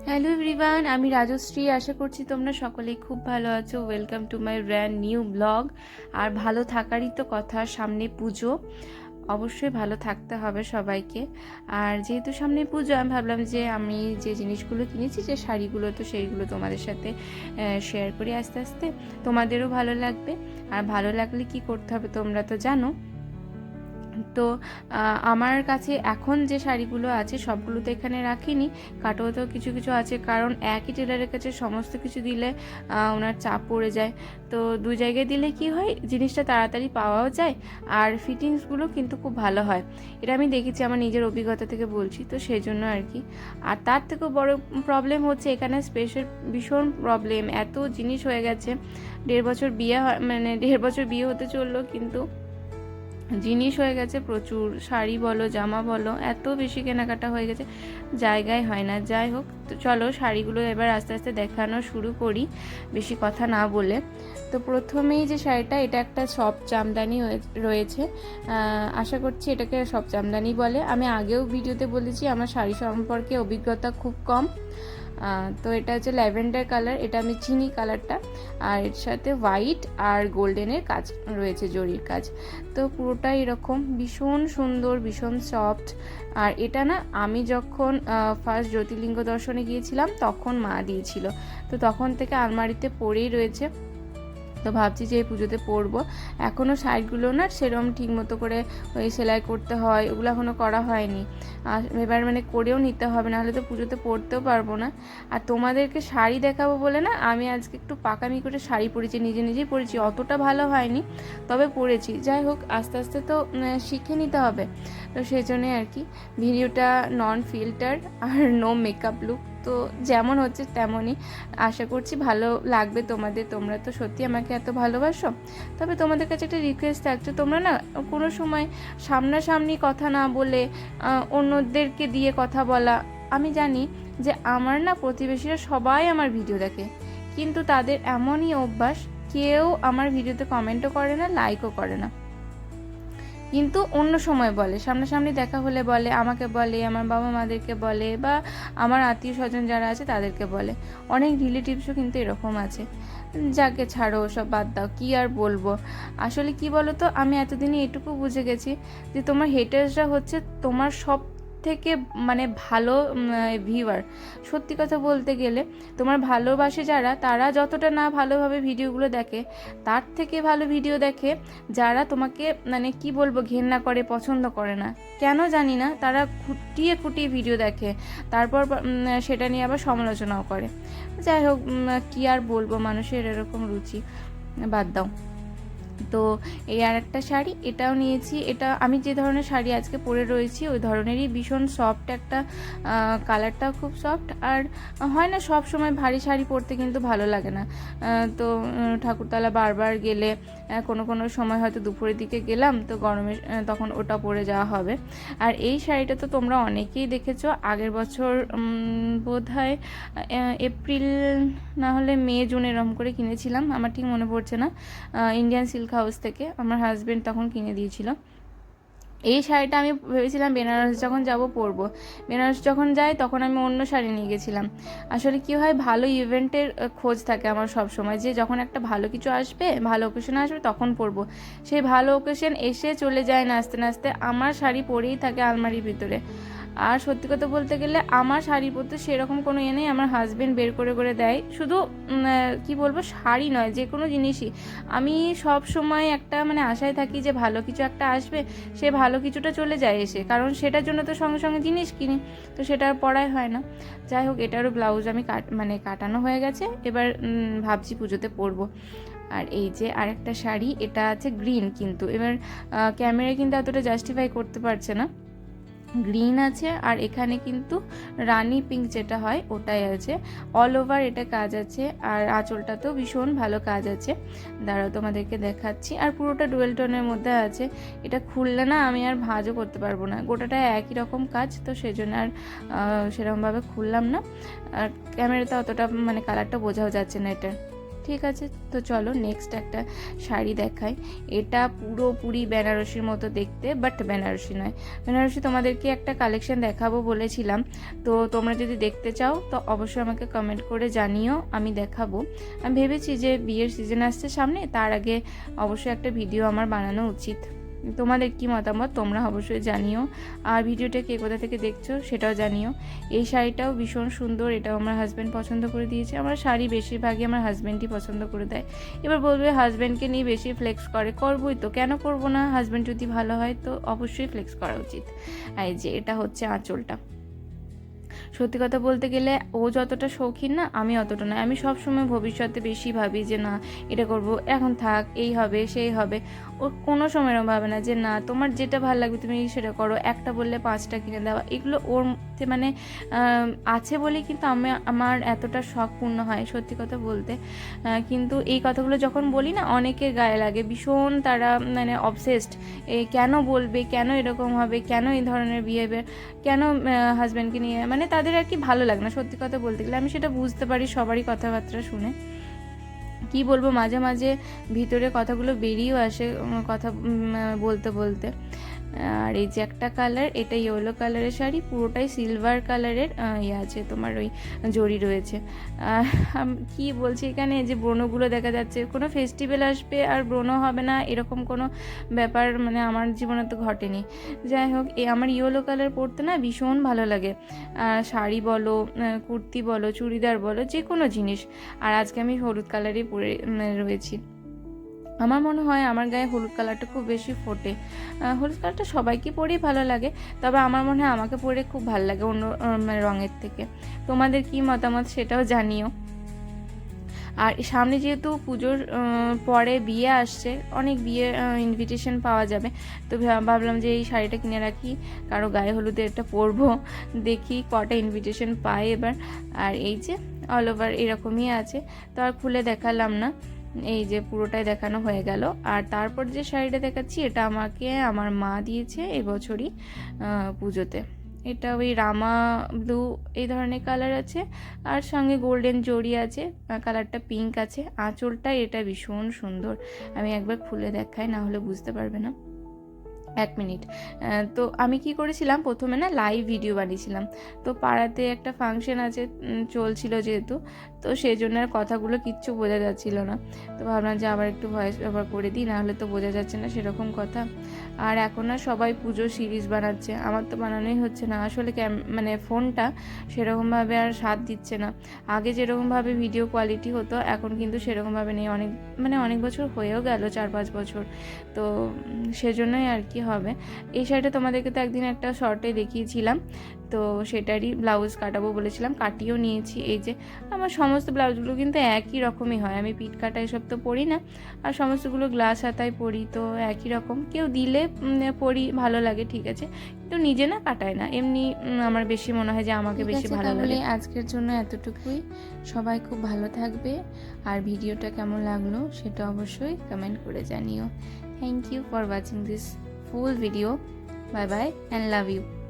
Hello everyone, আমি রাজশ্রী। আশা করছি তোমরা সকলেই খুব ভালো আছো। Welcome to my brand new blog. আর ভালো থাকারই তো কথা, সামনে পুজো, অবশ্যই ভালো থাকতে হবে সবাইকে। আর যেহেতু সামনে পুজো, আমি ভাবলাম যে আমি যে জিনিসগুলো কিনেছি, যে শাড়িগুলো, তো সেইগুলো তোমাদের সাথে শেয়ার করি আস্তে আস্তে। তোমাদেরও ভালো লাগবে। আর ভালো লাগলে কি করতে হবে তোমরা তো জানো। তো আমার কাছে এখন যে শাড়িগুলো আছে সবগুলো তো এখানে রাখিনি, কাটোতেও কিছু কিছু আছে, কারণ একই টেলারের কাছে সমস্ত কিছু দিলে ওনার চাপ পড়ে যায়। তো দুই জায়গায় দিলে কি হয়, জিনিসটা তাড়াতাড়ি পাওয়াও যায় আর ফিটিংসগুলো কিন্তু খুব ভালো হয়। এটা আমি দেখেছি, আমার নিজের অভিজ্ঞতা থেকে বলছি, তো সেই জন্য আর কি। আর তার থেকেও বড় প্রবলেম হচ্ছে এখানে স্পেসের ভীষণ প্রবলেম, এত জিনিস হয়ে গেছে। 1.5 বছর বিয়ে হয়, মানে 1.5 বছর বিয়ে হতে চললো, কিন্তু জিনিস হয়ে গেছে প্রচুর। শাড়ি বলো, জামা বলো, এত বেশি কেনাকাটা হয়ে গেছে, জায়গায় হয় না। যাই হোক, তো চলো শাড়িগুলো এবার আস্তে আস্তে দেখানো শুরু করি, বেশি কথা না বলে। তো প্রথমেই যে শাড়িটা, এটা একটা সফট জামদানি রয়েছে। আশা করছি এটাকে সফট জামদানি বলে। আমি আগেও ভিডিওতে বলেছি আমার শাড়ি সম্পর্কে অভিজ্ঞতা খুব কম। তো এটা হচ্ছে ল্যাভেন্ডার কালার, এটা আমি চিনি কালারটা। আর এর সাথে হোয়াইট আর গোল্ডেনের কাজ রয়েছে, জরির কাজ। তো পুরোটাই এরকম ভীষণ সুন্দর, ভীষণ সফট। আর এটা না, আমি যখন ফার্স্ট জ্যোতির্লিঙ্গ দর্শনে গিয়েছিলাম তখন মা দিয়েছিল, তো তখন থেকে আলমারিতে পড়েই রয়েছে। তো ভাবছি যে এই পুজোতে পরবো। এখনও শাড়িগুলো না সেরকম ঠিক মতো করে ওই সেলাই করতে হয়, ওগুলো এখনও করা হয়নি। আর এবার মানে করেও নিতে হবে, নাহলে তো পুজোতে পরতেও পারবো না। আর তোমাদেরকে শাড়ি দেখাবো বলে না, আমি আজকে একটু পাকামি করে শাড়ি পরেছি, নিজে নিজেই পরেছি, অতটা ভালো হয়নি তবে পরেছি। যাই হোক, আস্তে আস্তে তো শিখে নিতে হবে। তো সেই জন্যে আর কি ভিডিওটা নন ফিল্টার আর নো মেকআপ লুক, তো যেমন হচ্ছে তেমনই। আশা করছি ভালো লাগবে তোমাদের, তোমরা তো সত্যি আমাকে এত ভালোবাসো। তবে তোমাদের কাছে একটা রিকোয়েস্ট থাকছে, তোমরা না কোনো সময় সামনাসামনি কথা না বলে অন্যদেরকে দিয়ে কথা বলা। আমি জানি যে আমার না প্রতিবেশীরা সবাই আমার ভিডিও দেখে, কিন্তু তাদের এমনই অভ্যাস, কেউ আমার ভিডিওতে কমেন্টও করে না, লাইকও করে না, কিন্তু অন্য সময় বলে, সামনাসামনি দেখা হলে বলে, আমাকে বলে, আমার বাবা মাদেরকে বলে, বা আমার আত্মীয় স্বজন যারা আছে তাদেরকে বলে। অনেক রিলেটিভসও কিন্তু এরকম আছে। যাকে ছাড়ো, সব বাদ দাও, কী আর বলবো। আসলে কি বলো তো, আমি এতদিনে এটুকু বুঝে গেছি যে তোমার হেটার্সরা হচ্ছে তোমার সব থেকে মানে ভালো ভিউয়ার। সত্যি কথা বলতে গেলে, তোমার ভালোবাসে যারা, তারা যতটা না ভালোভাবে ভিডিওগুলো দেখে, তার থেকে ভালো ভিডিও দেখে যারা তোমাকে মানে কি বলবো ঘেন্না করে, পছন্দ করে না। কেন জানি না, তারা খুঁটিয়ে খুঁটিয়ে ভিডিও দেখে, তারপর সেটা নিয়ে আবার সমালোচনাও করে। যাই হোক, কি আর বলবো, মানুষের এরকম রুচি, বাদ দাও। তো এই আর একটা শাড়ি, এটাও নিয়েছি। এটা আমি যে ধরনের শাড়ি আজকে পরে রয়েছি ওই ধরনেরই, ভীষণ সফট একটা, কালারটাও খুব সফট। আর হয় না সব সময় ভারী শাড়ি পরতে কিন্তু ভালো লাগে না। তো ঠাকুরতলা বারবার গেলে, কোনো কোনো সময় হয়তো দুপুরের দিকে গেলাম, তো গরমে তখন ওটা পরে যাওয়া হবে। আর এই শাড়িটা তো তোমরা অনেকেই দেখেছো, আগের বছর বোধহয় এপ্রিল না হলে মে জুন এরম করে কিনেছিলাম, আমার ঠিক মনে পড়ছে না। ইন্ডিয়ান সিল্ক হাউস থেকে আমার হাজব্যান্ড তখন কিনে দিয়েছিল। এই শাড়িটা আমি ভেবেছিলাম বেনারস যখন যাব পরবো। বেনারস যখন যাই তখন আমি অন্য শাড়ি নিয়ে গেছিলাম। আসলে কি হয়, ভালো ইভেন্টের খোঁজ থাকে আমার সব সময়, যে যখন একটা ভালো কিছু আসবে, ভালো ওকেশন আসবে, তখন পরবো। সেই ভালো ওকেশন এসে চলে যায় না, আস্তে আস্তে আমার শাড়ি পরেই থাকে আলমারির ভিতরে। আর সত্যি কথা বলতে গেলে আমার শাড়ি পরতে সেরকম কোনো নেই, আমার হাজবেন্ড বের করে করে দেয়। শুধু কি বলবো, শাড়ি নয়, যে কোনো জিনিসই আমি সব সময় একটা মানে আশায় থাকি যে ভালো কিছু একটা আসবে, সে ভালো কিছুটা চলে যায় এসে, কারণ সেটার জন্য তো সঙ্গে সঙ্গে জিনিস কিনি, তো সেটা আর পড়াই হয় না। যাই হোক, এটারও ব্লাউজ আমি কাটানো হয়ে গেছে, এবার ভাবছি পুজোতে পরবো। আর এই যে আরেকটা শাড়ি, এটা আছে গ্রিন, কিন্তু এবার ক্যামেরায় কিন্তু এতটা জাস্টিফাই করতে পারছে না। গ্রিন আছে, আর এখানে কিন্তু রানি পিঙ্ক যেটা হয় ওটাই আছে। অল ওভার এটা কাজ আছে, আর আঁচলটাতেও ভীষণ ভালো কাজ আছে। দাঁড়াও তোমাদেরকে দেখাচ্ছি। আর পুরোটা ডুয়েল টোনের মধ্যে আছে। এটা খুললে না আমি আর ভাঁজও করতে পারবো না, গোটাটা একই রকম কাজ, তো সেজন্য আর সেরকমভাবে খুললাম না। আর ক্যামেরাতে অতটা মানে কালারটা বোঝাও যাচ্ছে না এটা। ঠিক আছে, তো চলো নেক্সট একটা শাড়ি দেখাই। এটা পুরোপুরি বেনারসির মতো দেখতে, বাট বেনারসি নয়। বেনারসি তোমাদেরকে একটা কালেকশন দেখাবো বলেছিলাম, তো তোমরা যদি দেখতে চাও তো অবশ্যই আমাকে কমেন্ট করে জানিও, আমি দেখাবো। আমি ভেবেছি যে বিয়ের সিজন আসছে সামনে, তার আগে অবশ্যই একটা ভিডিও আমার বানানো উচিত। তোমাদের কি মতামত তোমরা অবশ্যই জানিও, আর ভিডিওটা কে কোথা থেকে দেখছো সেটাও জানিও। এই শাড়িটাও ভীষণ সুন্দর, এটাও আমার হাজব্যান্ড পছন্দ করে দিয়েছে। আমার শাড়ি বেশিরভাগই আমার হাজব্যান্ডই পছন্দ করে দেয়। এবার বলবে হাজব্যান্ডকে নিয়ে বেশি ফ্লেক্স করে, করবোই তো, কেন করবো না? হাজব্যান্ড যদি ভালো হয় তো অবশ্যই ফ্লেক্স করা উচিত। এই যে এটা হচ্ছে আঁচলটা। সত্যি কথা বলতে গেলে ও যতটা শৌখিন না, আমি অতটা নয়। আমি সবসময় ভবিষ্যতে বেশি ভাবি যে না এটা করব, এখন থাক, এই হবে সেই হবে। ও কোনো সময় এরকম ভাবে না যে না তোমার যেটা ভালো লাগবে তুমি সেটা করো, একটা বললে 5টা কিনে দেওয়া, এগুলো ওর মধ্যে মানে আছে বলেই কিন্তু আমার এতটা শখ পূর্ণ হয় সত্যি কথা বলতে। কিন্তু এই কথাগুলো যখন বলি না, অনেকের গায়ে লাগে ভীষণ, তারা মানে অবসেসড, কেন বলবে, কেন এরকম হবে, কেন এই ধরনের বিহেভিয়ার, কেন হাজব্যান্ডকে নিয়ে, মানে তাদের আর কি ভালো লাগে না সত্যি কথা বলতে গেলে। আমি সেটা বুঝতে পারি সবারই কথাবার্তা শুনে। কি বলবো, মাঝে মাঝে ভিতরে কথাগুলো বেরিয়েও আসে কথা বলতে বলতে। আর এই যে একটা কালার, এটা ইয়েলো কালারের শাড়ি, পুরোটাই সিলভার কালারের ইয়ে আছে তোমার, ওই জরি রয়েছে। কি বলছি, এখানে যে ব্রণগুলো দেখা যাচ্ছে, কোনো ফেস্টিভ্যাল আসবে আর ব্রণ হবে না এরকম কোনো ব্যাপার মানে আমার জীবনে তো ঘটেনি। যাই হোক, আমার ইয়েলো কালার পরতে না ভীষণ ভালো লাগে, শাড়ি বলো, কুর্তি বলো, চুড়িদার বলো, যে কোনো জিনিস। আর আজকে আমি হলুদ কালারই পরে রয়েছি। আমার মনে হয় আমার গায়ে হলুদ কালারটা খুব বেশি ফোটে। হলুদ কালারটা সবাইকে পরেই ভালো লাগে, তবে আমার মনে হয় আমাকে পরে খুব ভালো লাগে অন্য রঙের থেকে। তোমাদের কি মতামত সেটাও জানিও। আর সামনে যেহেতু পুজোর পরে বিয়ে আসছে, অনেক বিয়ে ইনভিটেশন পাওয়া যাবে, তো ভাবলাম যে এই শাড়িটা কিনে রাখি, কারো গায়ে হলুদে এটা পরবো, দেখি কটা ইনভিটেশন পাই এবার। আর এই যে অল ওভার এরকমই আছে, তো আর খুলে দেখালাম না, এই যে পুরোটাই দেখানো হয়ে গেল। আর তারপর যে শাড়িটা দেখাচ্ছি এটা আমাকে আমার মা দিয়েছে এবছরই পুজোতে। এটা ওই রামা ব্লু এই ধরনের কালার আছে, আর সঙ্গে গোল্ডেন জড়ি আছে, কালারটা পিঙ্ক আছে। আঁচলটা এটা ভীষণ সুন্দর, আমি একবার খুলে দেখাই, না হলে বুঝতে পারবে না। 1 মিনিট। তো আমি কি করেছিলাম, প্রথমে না লাইভ ভিডিও বানিয়েছিলাম, তো পাড়াতে একটা ফাংশন আছে চলছিল যেহেতু, তো সেই জন্য আর কথাগুলো কিচ্ছু বোঝা যাচ্ছিল না। তো ভাবলাম যে আবার একটু ভয়েস ওভার করে দিই, নাহলে তো বোঝা যাচ্ছে না সেরকম কথা। আর এখন আর সবাই পুজোর সিরিজ বানাচ্ছে, আমার তো বানানোই হচ্ছে না আসলে, মানে ফোনটা সেরকমভাবে আর সাথ দিচ্ছে না। আগে যেরকমভাবে ভিডিও কোয়ালিটি হতো এখন কিন্তু সেরকমভাবে নেই, অনেক বছর হয়েও গেল, 4-5 বছর, তো সেজন্যই আর কি হবে। এই শাড়িটা তোমাদেরকে তো একদিন একটা শর্টে দেখিয়েছিলাম, তো সেটারই ব্লাউজ কাটাবো বলেছিলাম, কাটিয়েও নিয়েছি। এই যে আমার সমস্ত ব্লাউজগুলো কিন্তু একই রকমই হয়, আমি পিঠ কাটা এসব তো পরি না, আর সমস্তগুলো গ্লাস হাতায় পরি, তো একই রকম। কেউ দিলে পরি, ভালো লাগে, ঠিক আছে, কিন্তু নিজে না কাটায় না, এমনি আমার বেশি মনে হয় যে আমাকে বেশি ভালো লাগে। আজকের জন্য এতটুকুই, সবাই খুব ভালো থাকবে, আর ভিডিওটা কেমন লাগলো সেটা অবশ্যই কমেন্ট করে জানিও। Thank you for watching this full video. Bye bye and love you.